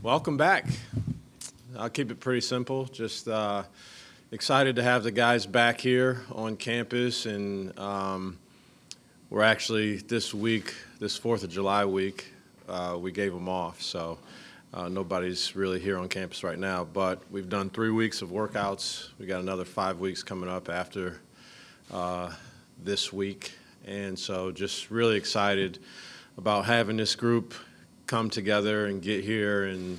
Welcome back. I'll keep it pretty simple. Just excited to have the guys back here on campus, and we're actually this week, this 4th of July week, we gave them off. So nobody's really here on campus right now, but we've done 3 weeks of workouts. We got another 5 weeks coming up after this week, and so just really excited about having this group come together and get here and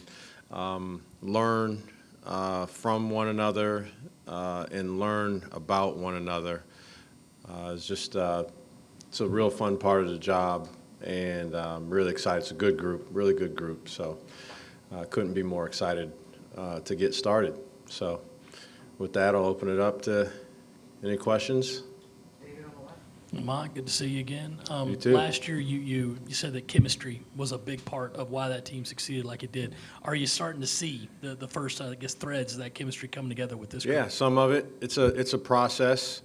learn from one another and learn about one another. It's just it's a real fun part of the job, and I'm really excited. It's a good group, really good group. So I couldn't be more excited to get started. So with that, I'll open it up to any questions. Lamont, good to see you again. You too. Last year, you said that chemistry was a big part of why that team succeeded like it did. Are you starting to see the first, I guess, threads of that chemistry coming together with this group? Yeah, some of it. It's a process.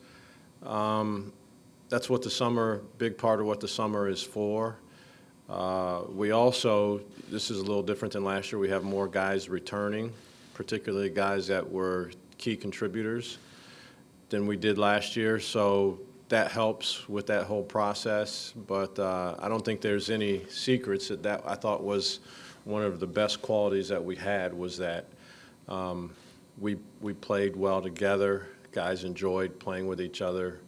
That's what the summer, big part of what the summer is for. We also, this is a little different than last year, we have more guys returning, particularly guys that were key contributors than we did last year. So that helps with that whole process, but I don't think there's any secrets. That I thought was one of the best qualities that we had was that we played well together. Guys enjoyed playing with each other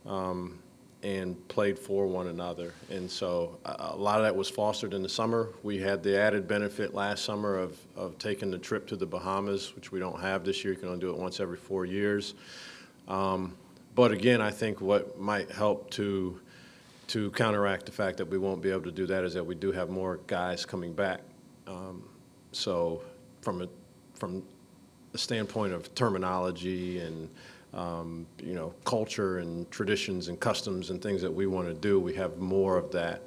and played for one another. And so a lot of that was fostered in the summer. We had the added benefit last summer of taking the trip to the Bahamas, which we don't have this year. You can only do it once every 4 years. But again, I think what might help to counteract the fact that we won't be able to do that is that we do have more guys coming back. So from the standpoint of terminology and culture and traditions and customs and things that we want to do, we have more of that.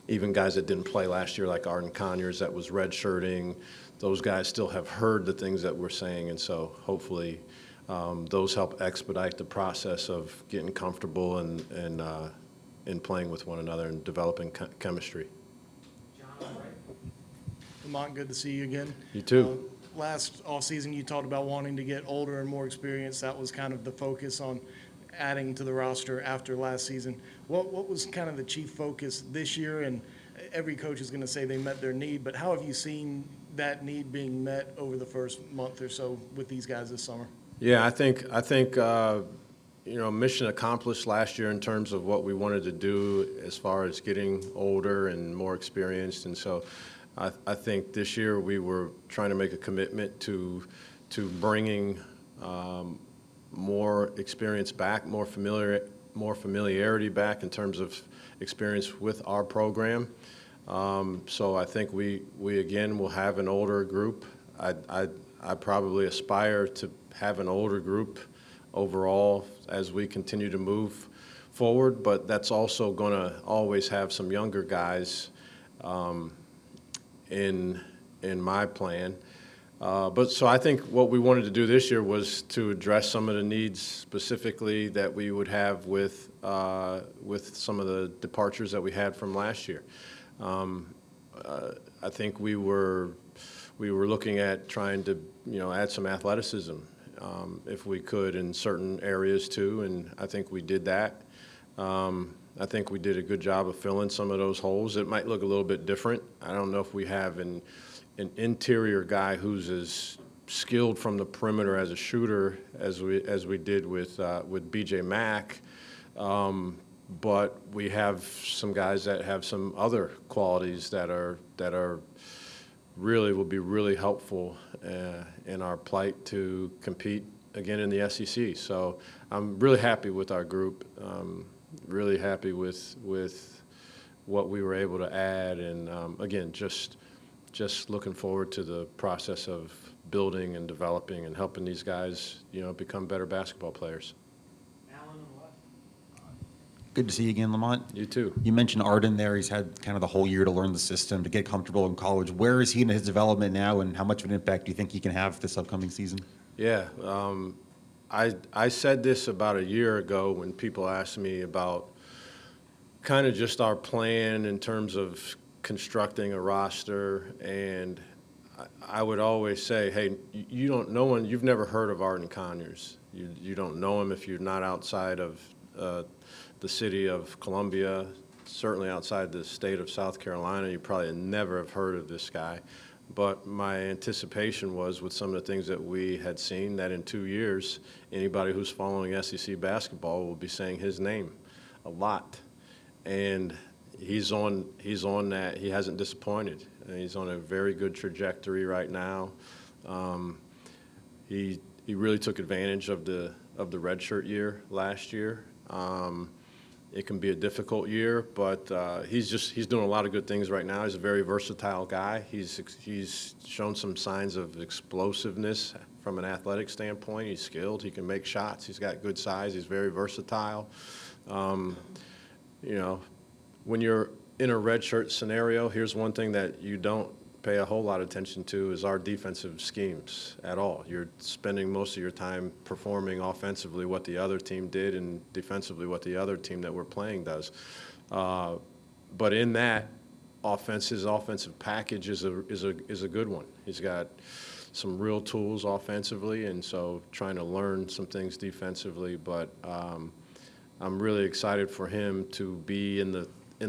Even guys that didn't play last year, like Arden Conyers, that was redshirting, those guys still have heard the things that we're saying, and so hopefully those help expedite the process of getting comfortable and playing with one another and developing chemistry. Lamont, good to see you again. You too. Last offseason, you talked about wanting to get older and more experience. That was kind of the focus on adding to the roster after last season. What was kind of the chief focus this year? And every coach is going to say they met their need, but how have you seen that need being met over the first month or so with these guys this summer? Yeah, I think mission accomplished last year in terms of what we wanted to do as far as getting older and more experienced, and so I think this year we were trying to make a commitment to bringing more experience back, more familiarity back in terms of experience with our program. So I think we again will have an older group. I probably aspire to have an older group overall as we continue to move forward, but that's also going to always have some younger guys in my plan. But so I think what we wanted to do this year was to address some of the needs specifically that we would have with some of the departures that we had from last year. I think we were looking at trying to add some athleticism if we could in certain areas too, and I think we did that. I think we did a good job of filling some of those holes. It might look a little bit different. I don't know if we have an interior guy who's as skilled from the perimeter as a shooter as we did with BJ Mack, but we have some guys that have some other qualities that are really will be really helpful in our plight to compete again in the SEC. So I'm really happy with our group. Really happy with what we were able to add, and again, just looking forward to the process of building and developing and helping these guys, become better basketball players. Good to see you again, Lamont. You too. You mentioned Arden there. He's had kind of the whole year to learn the system, to get comfortable in college. Where is he in his development now, and how much of an impact do you think he can have this upcoming season? Yeah, I said this about a year ago when people asked me about kind of just our plan in terms of constructing a roster, and I would always say, hey, you've never heard of Arden Conyers. You don't know him if you're not outside of the city of Columbia, certainly outside the state of South Carolina. You probably never have heard of this guy. But my anticipation was, with some of the things that we had seen, that in 2 years, anybody who's following SEC basketball will be saying his name a lot. And he's on that. He hasn't disappointed. And he's on a very good trajectory right now. He really took advantage of the redshirt year last year. It can be a difficult year, but he's doing a lot of good things right now. He's a very versatile guy. He's shown some signs of explosiveness from an athletic standpoint. He's skilled. He can make shots. He's got good size. He's very versatile. When you're in a redshirt scenario, here's one thing that you don't pay a whole lot of attention to is our defensive schemes at all. You're spending most of your time performing offensively what the other team did and defensively what the other team that we're playing does. But in that, his offensive package is a good one. He's got some real tools offensively, and so trying to learn some things defensively. But I'm really excited for him to be in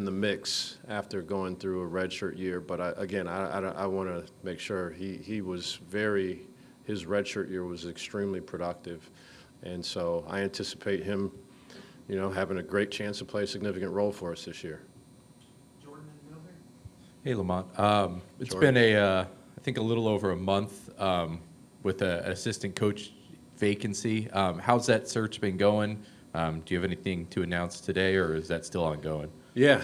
the mix after going through a redshirt year. But I want to make sure his redshirt year was extremely productive, and so I anticipate him, having a great chance to play a significant role for us this year. Hey, Lamont. It's Jordan. been I think a little over a month with an assistant coach vacancy. How's that search been going? Do you have anything to announce today, or is that still ongoing? Yeah,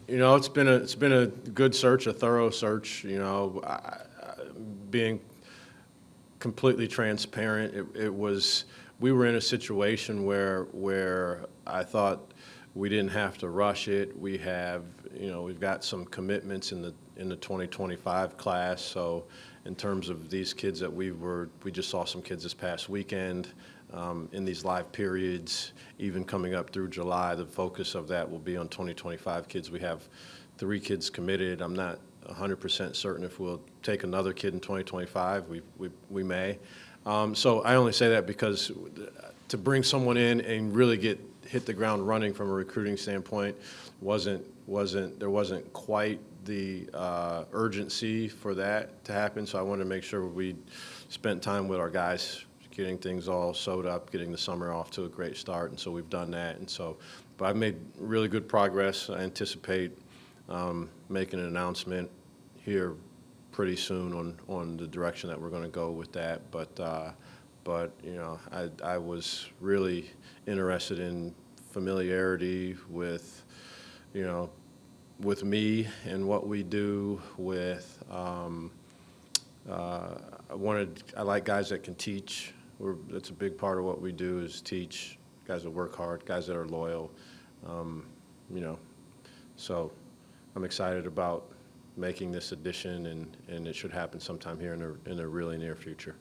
it's been a good search, a thorough search. Being completely transparent, we were in a situation where I thought we didn't have to rush it. We've got some commitments in the 2025 class. So in terms of these kids that we just saw some kids this past weekend. In these live periods, even coming up through July, the focus of that will be on 2025 kids. We have 3 kids committed. I'm not 100% certain if we'll take another kid in 2025. We may. So I only say that because to bring someone in and really hit the ground running from a recruiting standpoint there wasn't quite the urgency for that to happen. So I wanted to make sure we spent time with our guys, getting things all sewed up, getting the summer off to a great start, and so we've done that. And so, but I've made really good progress. I anticipate making an announcement here pretty soon on the direction that we're going to go with that. But I was really interested in familiarity with me and what we do with. I like guys that can teach. That's a big part of what we do is teach, guys that work hard, guys that are loyal, So I'm excited about making this addition, and it should happen sometime here in the really near future.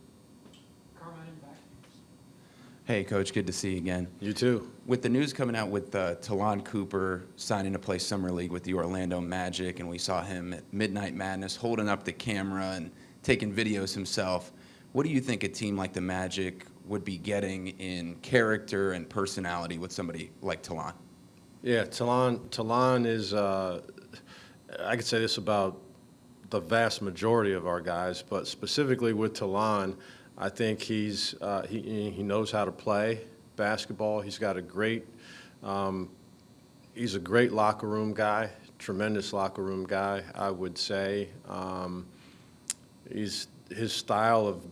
Hey, Coach, good to see you again. You too. With the news coming out with Talon Cooper signing to play Summer League with the Orlando Magic, and we saw him at Midnight Madness holding up the camera and taking videos himself, what do you think a team like the Magic would be getting in character and personality with somebody like Talon? Yeah, Talon is, I could say this about the vast majority of our guys, but specifically with Talon, I think he knows how to play basketball. He's got he's a great locker room guy, tremendous locker room guy, I would say. His style of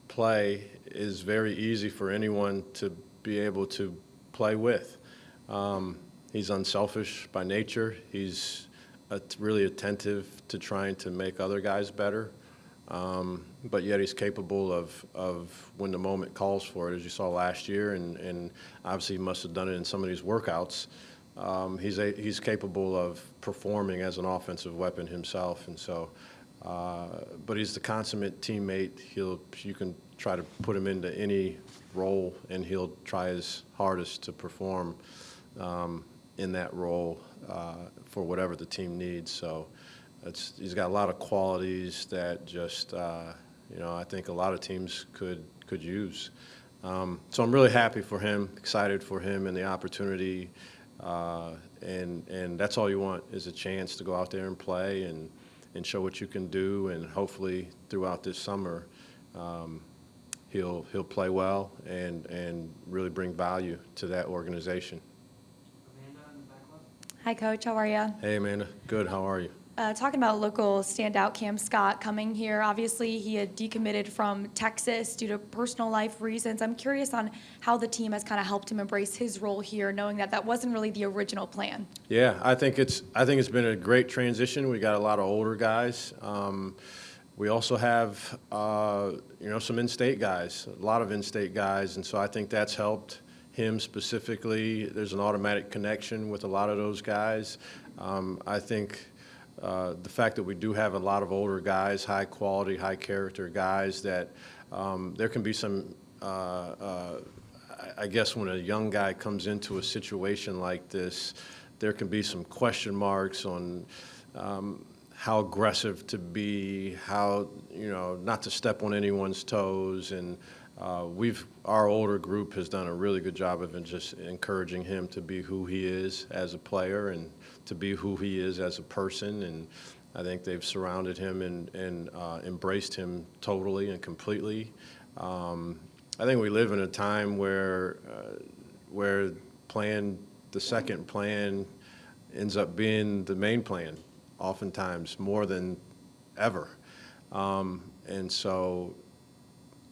play is very easy for anyone to be able to play with. He's unselfish by nature. He's really attentive to trying to make other guys better. But yet he's capable of when the moment calls for it, as you saw last year, and obviously he must have done it in some of these workouts. He's capable of performing as an offensive weapon himself, and so. But he's the consummate teammate. You can try to put him into any role, and he'll try his hardest to perform in that role for whatever the team needs. So He's got a lot of qualities that just, I think a lot of teams could use. So I'm really happy for him, excited for him and the opportunity. And that's all you want is a chance to go out there and play and show what you can do. And hopefully throughout this summer, he'll play well and really bring value to that organization. Hi, Coach. How are you? Hey, Amanda. Good. How are you? Talking about local standout Cam Scott coming here. Obviously, he had decommitted from Texas due to personal life reasons. I'm curious on how the team has kind of helped him embrace his role here, knowing that that wasn't really the original plan. Yeah, I think it's been a great transition. We got a lot of older guys. We also have some in-state guys, a lot of in-state guys, and so I think that's helped him specifically. There's an automatic connection with a lot of those guys. I think the fact that we do have a lot of older guys, high quality, high character guys, that there can be some, I guess when a young guy comes into a situation like this, there can be some question marks on how aggressive to be, how, not to step on anyone's toes. And our older group has done a really good job of just encouraging him to be who he is as a player and to be who he is as a person. And I think they've surrounded him and embraced him totally and completely. I think we live in a time where the second plan ends up being the main plan, oftentimes more than ever. And so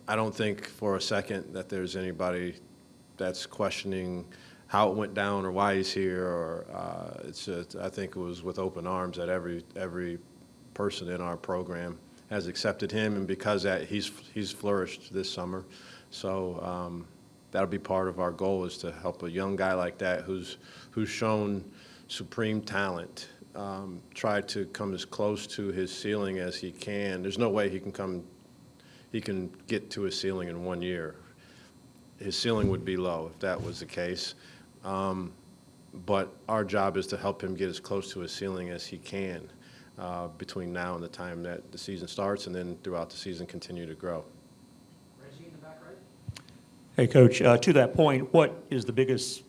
I don't think for a second that there's anybody that's questioning how it went down or why he's here. Or I think it was with open arms that every person in our program has accepted him, and because that he's flourished this summer. So that'll be part of our goal, is to help a young guy like that who's shown supreme talent try to come as close to his ceiling as he can. There's no way he can get to his ceiling in 1 year. His ceiling would be low if that was the case. But our job is to help him get as close to his ceiling as he can between now and the time that the season starts, and then throughout the season continue to grow. Hey, Coach, to that point, what is the biggest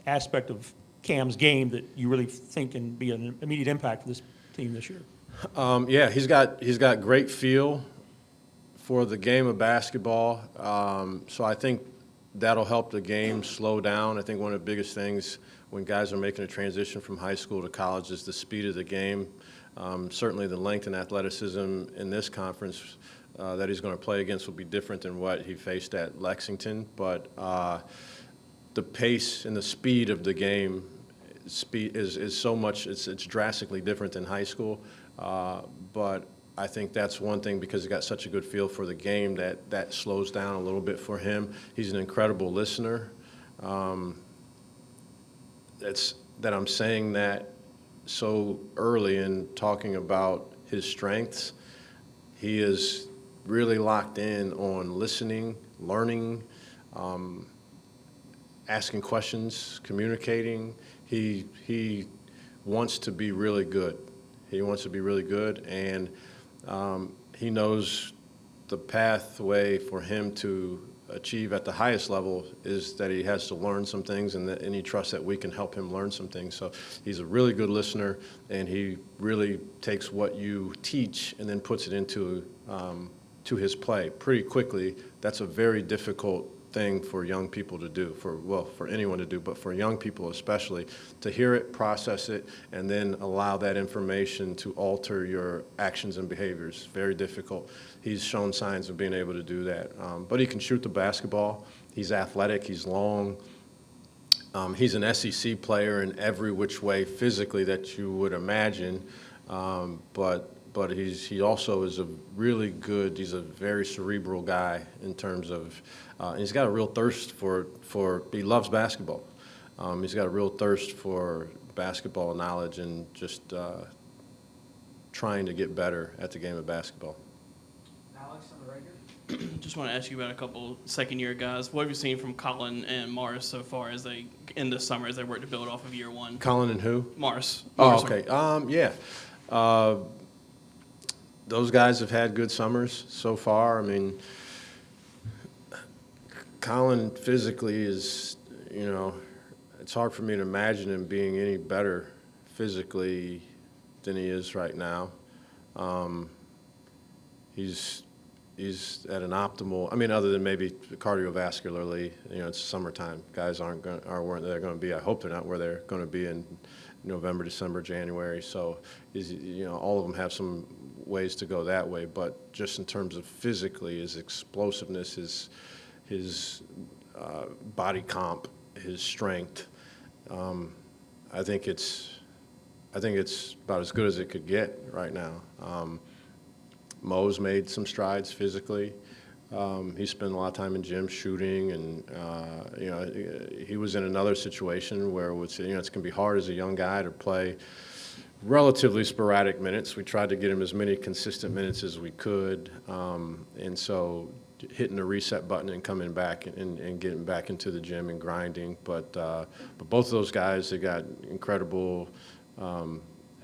aspect of Cam's game that you really think can be an immediate impact for this team this year? Yeah, he's got great feel for the game of basketball. So I think that'll help the game slow down. I think one of the biggest things when guys are making a transition from high school to college is the speed of the game. Certainly the length and athleticism in this conference that he's going to play against will be different than what he faced at Lexington. But the pace and the speed of the game is so much, it's drastically different than high school. But I think that's one thing, because he got such a good feel for the game, that slows down a little bit for him. He's an incredible listener. That I'm saying that so early in talking about his strengths. He is really locked in on listening, learning, asking questions, communicating. He wants to be really good. He wants to be really good, and he knows the pathway for him to achieve at the highest level is that he has to learn some things, and he trusts that we can help him learn some things. So he's a really good listener, and he really takes what you teach and then puts it into to his play pretty quickly. That's a very difficult thing for young people to do, for anyone to do, but for young people especially, to hear it, process it, and then allow that information to alter your actions and behaviors. Very difficult. He's shown signs of being able to do that. But he can shoot the basketball. He's athletic. He's long. He's an SEC player in every which way physically that you would imagine. But he also is he's a very cerebral guy in terms of, and he's got a real thirst he loves basketball. He's got a real thirst for basketball knowledge and just trying to get better at the game of basketball. Alex, on the regular? Just want to ask you about a couple second-year guys. What have you seen from Colin and Morris so far in the summer as they work to build off of year one? Colin and who? Morris. Oh, okay. Yeah. Those guys have had good summers so far. I mean, Colin physically is, it's hard for me to imagine him being any better physically than he is right now. He's at an optimal. I mean, other than maybe cardiovascularly, it's summertime. Guys weren't they're going to be. I hope they're not where they're going to be in November, December, January. So, all of them have some ways to go that way. But just in terms of physically, his explosiveness, his body comp, his strength, I think it's about as good as it could get right now. Mo's made some strides physically. He spent a lot of time in gym shooting, and he was in another situation where it's going to be hard as a young guy to play relatively sporadic minutes. We tried to get him as many consistent minutes as we could, and so hitting the reset button and coming back and getting back into the gym and grinding. But both of those guys, they got incredible.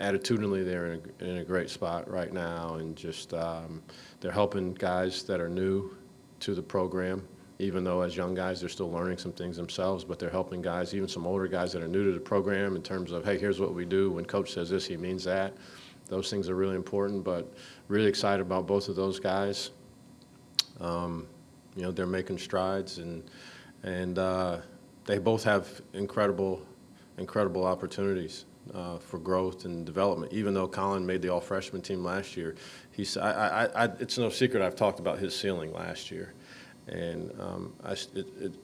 Attitudinally, they're in a great spot right now, and just they're helping guys that are new to the program, even though as young guys they're still learning some things themselves, but they're helping guys, even some older guys that are new to the program, in terms of, hey, here's what we do. When coach says this, he means that. Those things are really important, but really excited about both of those guys. They're making strides, and they both have incredible opportunities for growth and development. Even though Colin made the all-freshman team last year, it's no secret I've talked about his ceiling last year, and I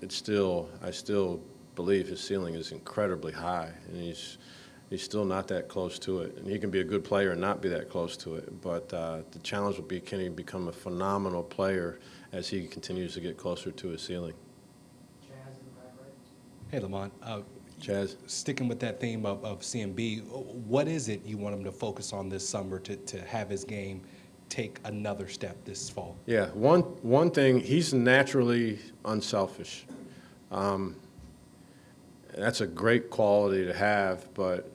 still believe his ceiling is incredibly high, and he's still not that close to it. And he can be a good player and not be that close to it. But the challenge will be, can he become a phenomenal player as he continues to get closer to his ceiling? Hey, Lamont. Chaz? Sticking with that theme of CMB, what is it you want him to focus on this summer to have his game take another step this fall? Yeah, one thing, he's naturally unselfish. That's a great quality to have, but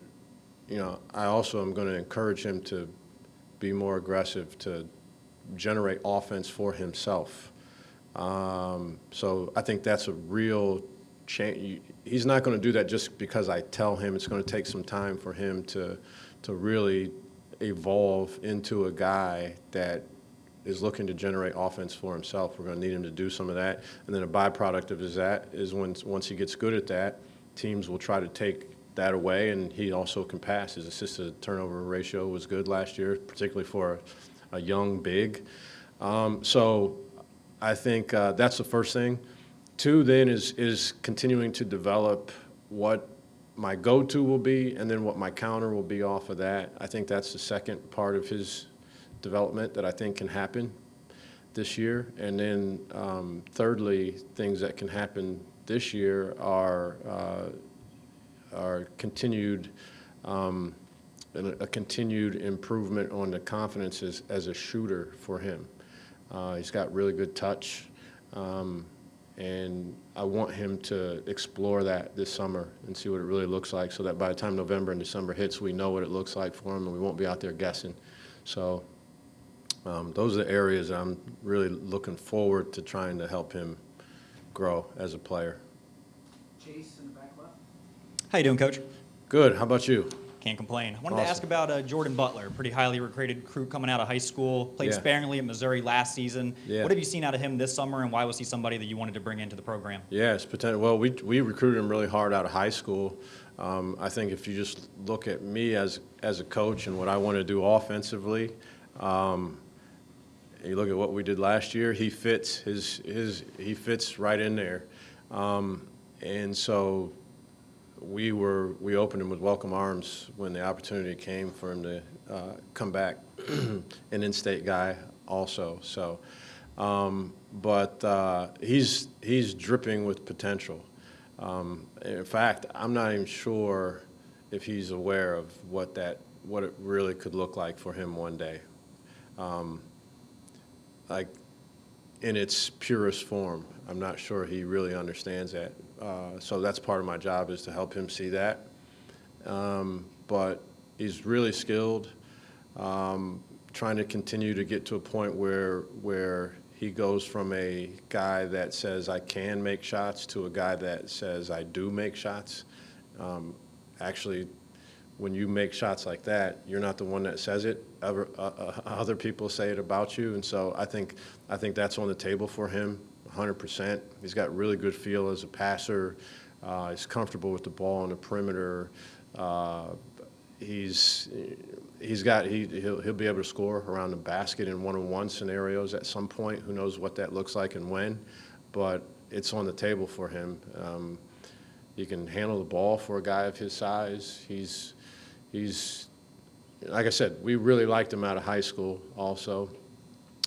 I also am going to encourage him to be more aggressive, to generate offense for himself. So I think that's a real change. He's not going to do that just because I tell him. It's going to take some time for him to really evolve into a guy that is looking to generate offense for himself. We're going to need him to do some of that. And then a byproduct of that is once he gets good at that, teams will try to take that away, and he also can pass. His assist-to-turnover ratio was good last year, particularly for a young big. So I think that's the first thing. Two, then, is continuing to develop what my go-to will be and then what my counter will be off of that. I think that's the second part of his development that I think can happen this year. And then thirdly, things that can happen this year are continued a continued improvement on the confidence as a shooter for him. He's got really good touch. And I want him to explore that this summer and see what it really looks like, so that by the time November and December hits, we know what it looks like for him and we won't be out there guessing. So those are the areas that I'm really looking forward to trying to help him grow as a player. Chase in the back left. How you doing, Coach? Good. How about you? Can't complain. I wanted Awesome. to ask about Jordan Butler, pretty highly recruited recruit coming out of high school, played Yeah. sparingly at Missouri last season. Yeah. What have you seen out of him this summer, and why was he somebody that you wanted to bring into the program? Yes, potential. Well, we recruited him really hard out of high school. I think if you just look at me as a coach and what I want to do offensively, you look at what we did last year, he fits he fits right in there, and so we opened him with welcome arms when the opportunity came for him to come back, an in-state guy also. So, but he's dripping with potential. In fact, I'm not even sure if he's aware of what it really could look like for him one day, like in its purest form. I'm not sure he really understands that. So that's part of my job, is to help him see that. But he's really skilled. Trying to continue to get to a point where he goes from a guy that says I can make shots to a guy that says I do make shots. Actually, when you make shots like that, you're not the one that says it. Other people say it about you, and so I think that's on the table for him, 100%. He's got really good feel as a passer. He's comfortable with the ball on the perimeter. He'll be able to score around the basket in one-on-one scenarios at some point. Who knows what that looks like and when, but it's on the table for him. He can handle the ball for a guy of his size. He's like I said, we really liked him out of high school also.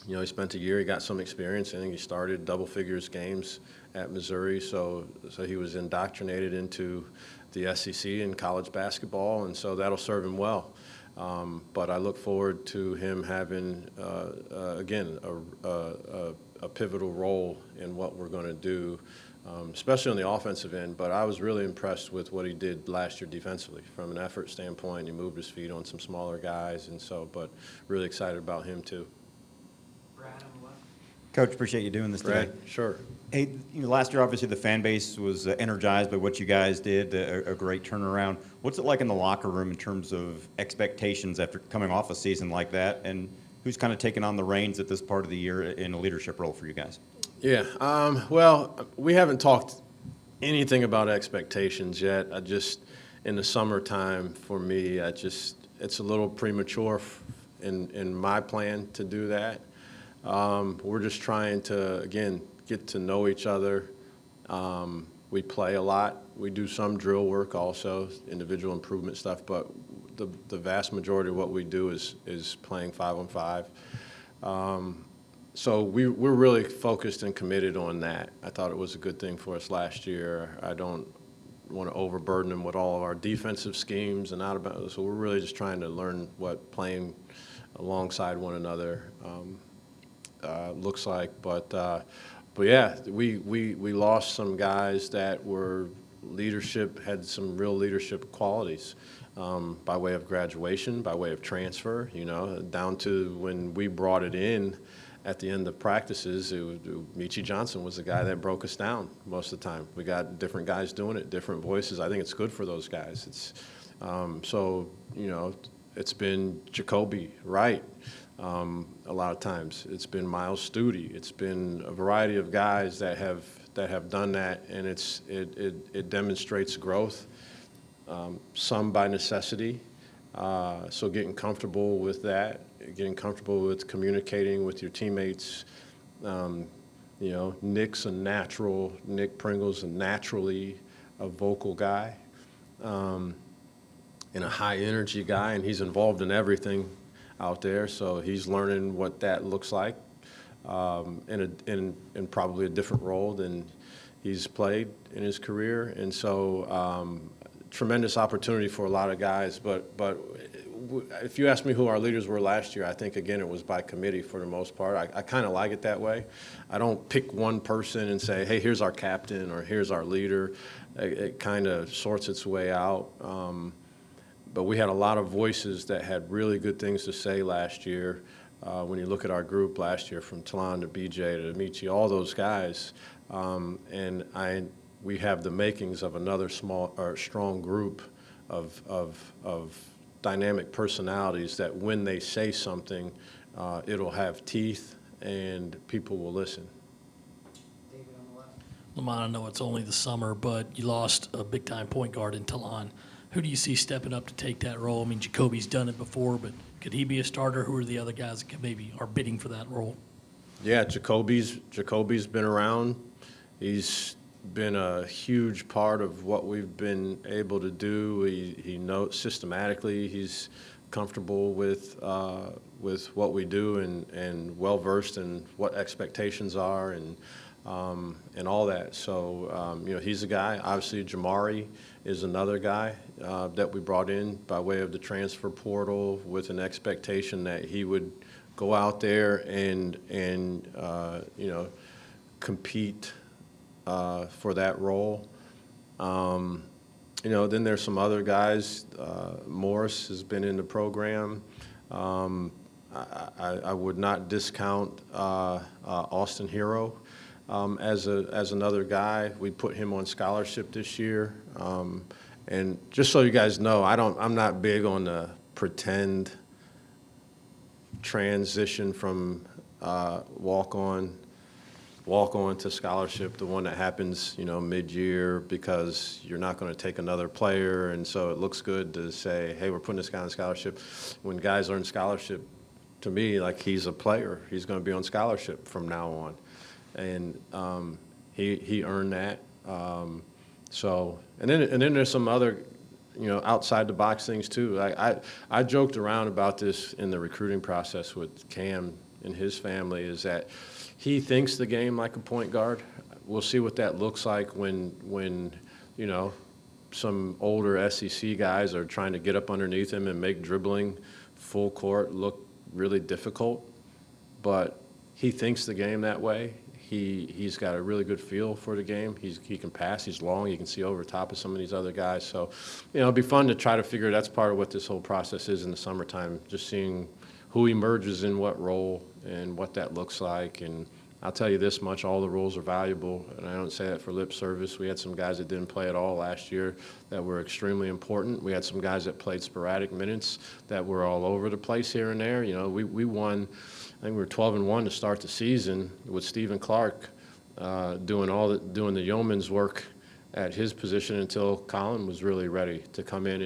You know, he spent a year, he got some experience. I think he started double figures games at Missouri, so he was indoctrinated into the SEC and college basketball, and so that'll serve him well. But I look forward to him having, again, a pivotal role in what we're going to do, especially on the offensive end. But I was really impressed with what he did last year defensively. From an effort standpoint, he moved his feet on some smaller guys, and so, but really excited about him too. Brad on the left. Coach, appreciate you doing this today. Brad, sure. Hey, last year, obviously, the fan base was energized by what you guys did, a great turnaround. What's it like in the locker room in terms of expectations after coming off a season like that? And who's kind of taking on the reins at this part of the year in a leadership role for you guys? Yeah, well, we haven't talked anything about expectations yet. In the summertime, for me, it's a little premature in my plan to do that. We're just trying to, again, get to know each other. We play a lot. We do some drill work also, individual improvement stuff, but the vast majority of what we do is playing 5-on-5. So we're really focused and committed on that. I thought it was a good thing for us last year. I don't want to overburden them with all of our defensive schemes and so we're really just trying to learn what playing alongside one another looks like. But yeah, we lost some guys that were had some real leadership qualities by way of graduation, by way of transfer, down to when we brought it in at the end of practices. Michi Johnson was the guy that broke us down most of the time. We got different guys doing it, different voices. I think it's good for those guys. It's been Jacoby Wright. A lot of times it's been Miles Studi. It's been a variety of guys that have done that, and it demonstrates growth. Some by necessity. So getting comfortable with that, getting comfortable with communicating with your teammates. Nick Pringle's naturally a vocal guy, and a high energy guy, and he's involved in everything out there, so he's learning what that looks like in probably a different role than he's played in his career. And so tremendous opportunity for a lot of guys, but if you ask me who our leaders were last year, I think, again, it was by committee for the most part. I kind of like it that way. I don't pick one person and say, hey, here's our captain or here's our leader. It kind of sorts its way out. But we had a lot of voices that had really good things to say last year. When you look at our group last year, from Talon to BJ to Michi, all those guys, we have the makings of another strong group of dynamic personalities that when they say something, it'll have teeth and people will listen. David on the left. Lamont, I know it's only the summer, but you lost a big-time point guard in Talon. Who do you see stepping up to take that role? I mean, Jacoby's done it before, but could he be a starter? Who are the other guys that maybe are bidding for that role? Yeah, Jacoby's been around. He's been a huge part of what we've been able to do. He knows systematically. He's comfortable with what we do and well versed in what expectations are and all that. So he's a guy. Obviously, Jamari is another guy that we brought in by way of the transfer portal with an expectation that he would go out there and compete for that role. Then there's some other guys. Morris has been in the program. I would not discount Austin Hero as another guy. We put him on scholarship this year. And just so you guys know, I'm not big on the pretend transition from walk-on to scholarship, the one that happens, mid-year because you're not going to take another player. And so it looks good to say, hey, we're putting this guy on scholarship. When guys earn scholarship, to me, like he's a player. He's going to be on scholarship from now on. And he earned that. And then there's some other, outside the box things too. I joked around about this in the recruiting process with Cam and his family, is that he thinks the game like a point guard. We'll see what that looks like when some older SEC guys are trying to get up underneath him and make dribbling full court look really difficult. But he thinks the game that way. He's got a really good feel for the game. He can pass. He's long. He can see over top of some of these other guys. So, it'll be fun to try to figure. That's part of what this whole process is in the summertime. Just seeing who emerges in what role and what that looks like. And I'll tell you this much: all the roles are valuable, and I don't say that for lip service. We had some guys that didn't play at all last year that were extremely important. We had some guys that played sporadic minutes that were all over the place here and there. We won. I think we were 12-1 to start the season with Stephen Clark doing the yeoman's work at his position until Colin was really ready to come in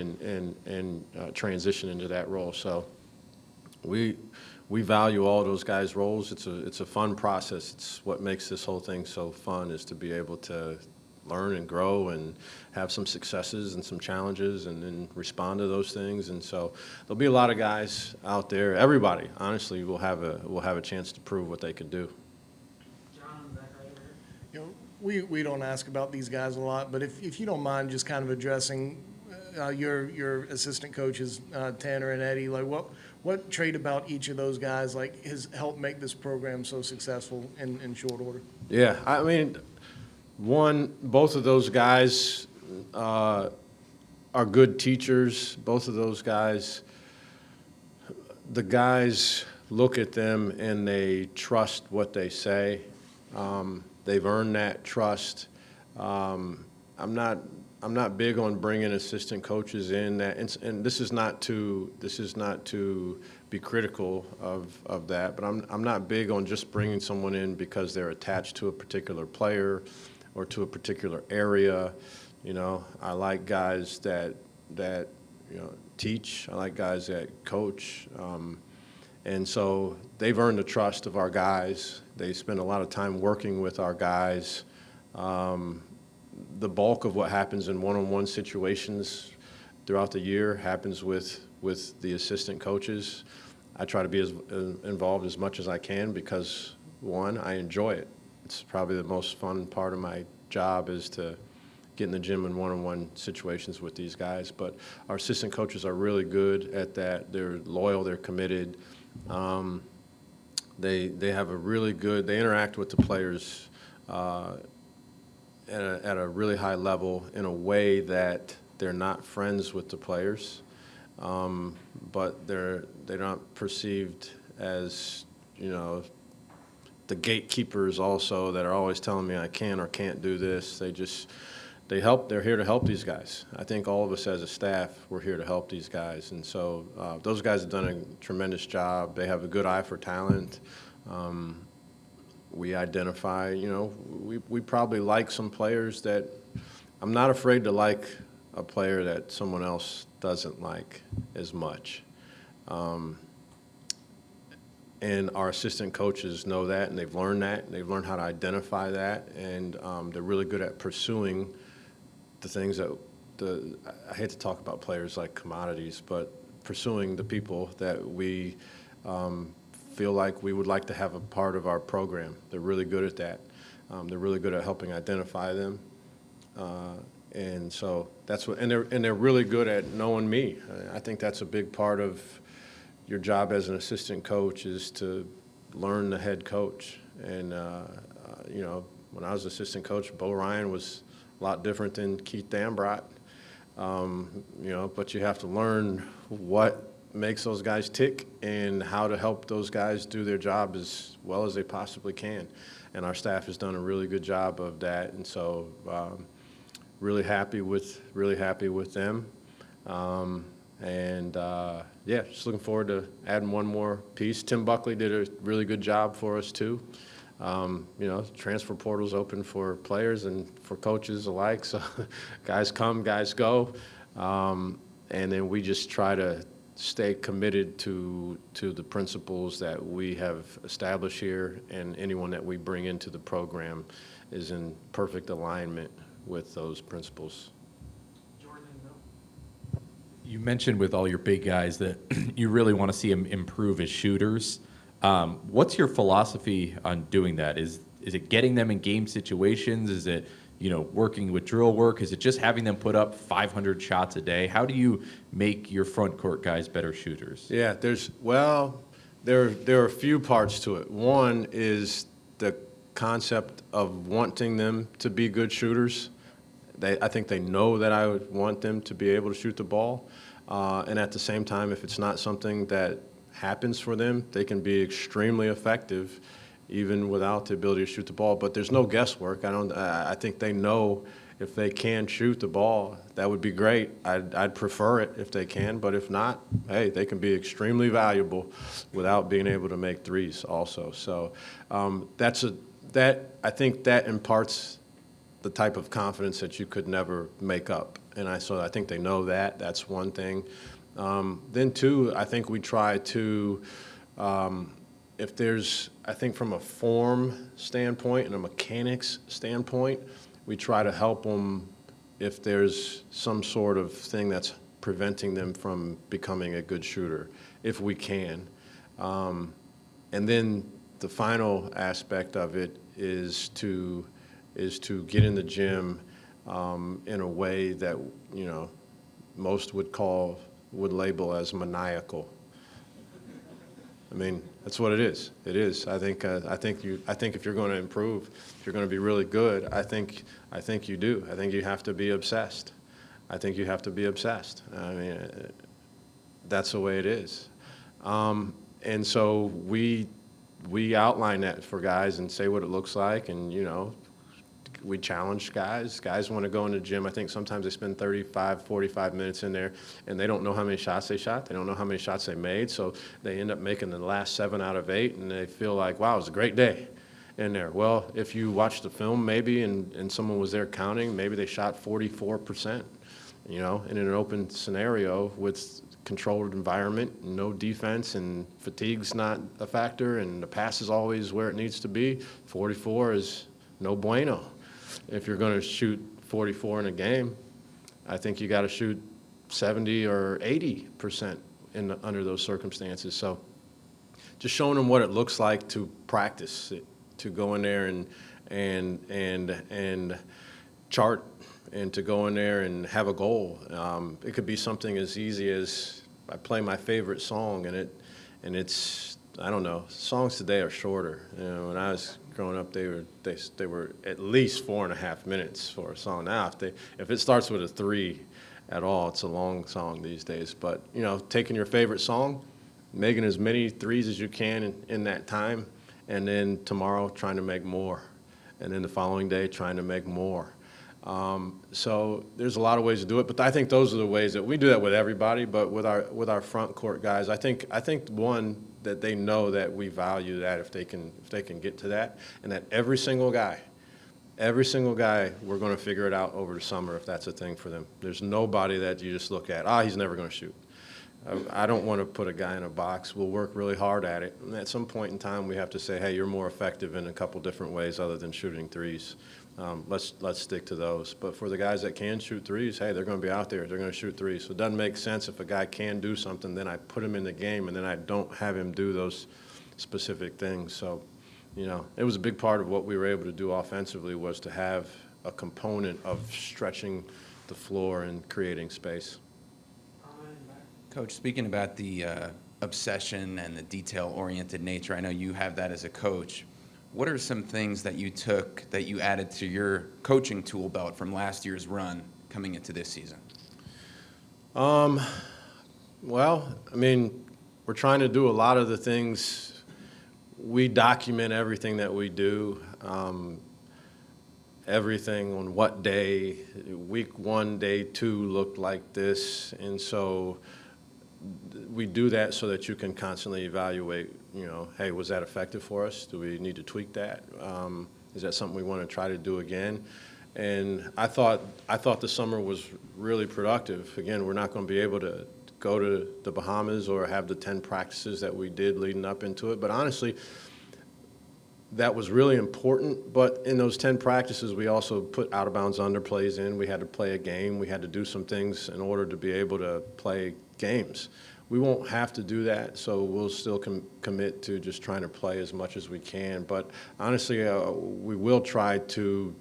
and transition into that role. So we value all those guys' roles. It's a fun process. It's what makes this whole thing so fun, is to be able to learn and grow and have some successes and some challenges and then respond to those things. And so there'll be a lot of guys out there. Everybody, honestly, will have a chance to prove what they can do. John, back right here. We don't ask about these guys a lot, but if you don't mind just kind of addressing your assistant coaches, Tanner and Eddie, like what trait about each of those guys has helped make this program so successful in short order? Yeah, I mean, both of those guys are good teachers. Both of those guys, the guys look at them and they trust what they say. They've earned that trust. I'm not big on bringing assistant coaches in and this is not to be critical of that, but I'm not big on just bringing someone in because they're attached to a particular player or to a particular area. I like guys that teach. I like guys that coach. And so they've earned the trust of our guys. They spend a lot of time working with our guys. The bulk of what happens in one-on-one situations throughout the year happens with the assistant coaches. I try to be as involved as much as I can because, one, I enjoy it. It's probably the most fun part of my job is to get in the gym in one-on-one situations with these guys. But our assistant coaches are really good at that. They're loyal. They're committed. They have a really good. They interact with the players at a really high level in a way that they're not friends with the players, but they're not perceived as the gatekeepers also that are always telling me I can or can't do this. They're here to help these guys. I think all of us as a staff, we're here to help these guys. And so those guys have done a tremendous job. They have a good eye for talent. We identify, we probably like some players that I'm not afraid to like a player that someone else doesn't like as much. And our assistant coaches know that, and they've learned that, and they've learned how to identify that, and they're really good at pursuing the things that I hate to talk about players like commodities, but pursuing the people that we feel like we would like to have a part of our program. They're really good at that. They're really good at helping identify them, and so that's what. And they're really good at knowing me. I think that's a big part of your job as an assistant coach is to learn the head coach. And, when I was assistant coach, Bo Ryan was a lot different than Keith Dambrot. But you have to learn what makes those guys tick and how to help those guys do their job as well as they possibly can. And our staff has done a really good job of that. And so really happy with them. Yeah, just looking forward to adding one more piece. Tim Buckley did a really good job for us too. Transfer portal's open for players and for coaches alike. So guys come, guys go. And then we just try to stay committed to the principles that we have established here, and anyone that we bring into the program is in perfect alignment with those principles. Jordan and Bill. You mentioned with all your big guys that you really want to see them improve as shooters. What's your philosophy on doing that? Is it getting them in game situations? Is it working with drill work? Is it just having them put up 500 shots a day? How do you make your front court guys better shooters? Yeah, there are a few parts to it. One is the concept of wanting them to be good shooters. I think they know that I would want them to be able to shoot the ball. And at the same time, if it's not something that happens for them, they can be extremely effective even without the ability to shoot the ball. But there's no guesswork. I think they know if they can shoot the ball, that would be great. I'd prefer it if they can, but if not, hey, they can be extremely valuable without being able to make threes also. So I think that imparts the type of confidence that you could never make up. And I think they know that. That's one thing. Then two, I think we try to, if there's, I think from a form standpoint and a mechanics standpoint, we try to help them if there's some sort of thing that's preventing them from becoming a good shooter, if we can. And then the final aspect of it is to get in the gym in a way that most would label as maniacal. I mean, that's what it is. It is. I think if you're going to improve, if you're going to be really good, I think you do. I think you have to be obsessed. I mean, that's the way it is. And so we outline that for guys and say what it looks like, and we challenge guys. Guys want to go in the gym. I think sometimes they spend 35, 45 minutes in there, and they don't know how many shots they shot. They don't know how many shots they made, so they end up making the last 7 out of 8, and they feel like, wow, it was a great day in there. Well, if you watch the film maybe and someone was there counting, maybe they shot 44%, in an open scenario with controlled environment, no defense, and fatigue's not a factor, and the pass is always where it needs to be. 44 is no bueno. If you're going to shoot 44 in a game, I think you got to shoot 70 or 80% under those circumstances. So just showing them what it looks like to practice, to go in there and chart, and to go in there and have a goal. It could be something as easy as I play my favorite song, and it's I don't know. Songs today are shorter. When I was growing up, they were at least 4.5 minutes for a song. Now, if it starts with a 3 at all, it's a long song these days. But taking your favorite song, making as many threes as you can in that time, and then tomorrow trying to make more, and then the following day trying to make more. So there's a lot of ways to do it, but I think those are the ways that we do that with everybody. But with our front court guys, I think one, that they know that we value that if they can get to that, and that every single guy, we're going to figure it out over the summer if that's a thing for them. There's nobody that you just look at, he's never going to shoot. I don't want to put a guy in a box. We'll work really hard at it, and at some point in time, we have to say, hey, you're more effective in a couple different ways other than shooting threes. Let's stick to those. But for the guys that can shoot threes, hey, they're going to be out there. They're going to shoot threes. So it doesn't make sense if a guy can do something, then I put him in the game, and then I don't have him do those specific things. So, it was a big part of what we were able to do offensively was to have a component of stretching the floor and creating space. Coach, speaking about the obsession and the detail-oriented nature, I know you have that as a coach. What are some things that you took that you added to your coaching tool belt from last year's run coming into this season? Well, I mean, we're trying to do a lot of the things. We document everything that we do, everything on what day, week 1, day 2 looked like this. And so we do that so that you can constantly evaluate, hey, was that effective for us? Do we need to tweak that? Is that something we want to try to do again? And I thought the summer was really productive. Again, we're not going to be able to go to the Bahamas or have the 10 practices that we did leading up into it. But honestly, that was really important. But in those 10 practices, we also put out-of-bounds underplays in. We had to play a game. We had to do some things in order to be able to play games. We won't have to do that, so we'll still commit to just trying to play as much as we can. But honestly, we will try to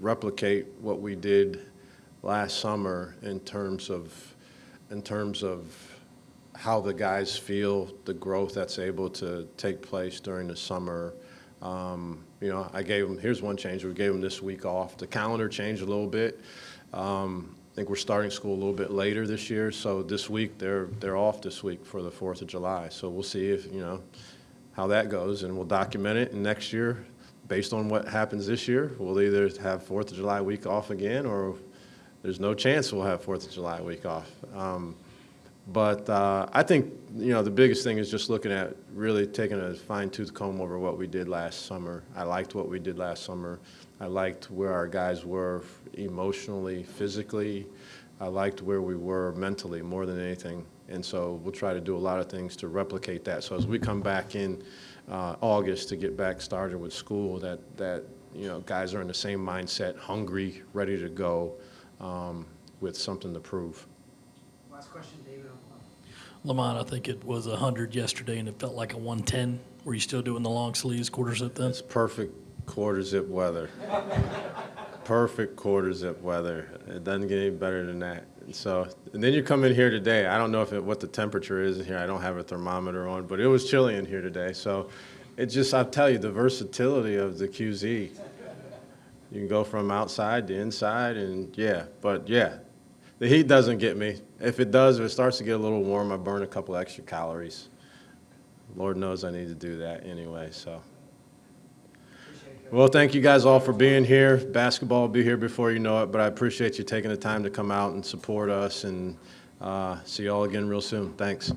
replicate what we did last summer in terms of how the guys feel, the growth that's able to take place during the summer. I gave them, here's one change, we gave them this week off. The calendar changed a little bit. I think we're starting school a little bit later this year, so this week they're off this week for the 4th of July. So we'll see if, how that goes, and we'll document it, and next year, based on what happens this year, we'll either have 4th of July week off again, or there's no chance we'll have 4th of July week off. But I think, the biggest thing is just looking at really taking a fine-tooth comb over what we did last summer. I liked what we did last summer. I liked where our guys were emotionally, physically. I liked where we were mentally more than anything. And so we'll try to do a lot of things to replicate that. So as we come back in August to get back started with school, that guys are in the same mindset, hungry, ready to go, with something to prove. Last question, David. Lamont, I think it was 100 yesterday, and it felt like a 110. Were you still doing the long sleeves, quarter zip then? It's perfect quarter zip weather. Perfect quarter zip weather. It doesn't get any better than that. And then you come in here today. I don't know what the temperature is in here. I don't have a thermometer on, but it was chilly in here today. So I'll tell you, the versatility of the QZ. You can go from outside to inside, and the heat doesn't get me. If it does, if it starts to get a little warm, I burn a couple extra calories. Lord knows I need to do that anyway, so. Well, thank you guys all for being here. Basketball will be here before you know it, but I appreciate you taking the time to come out and support us, and see you all again real soon. Thanks.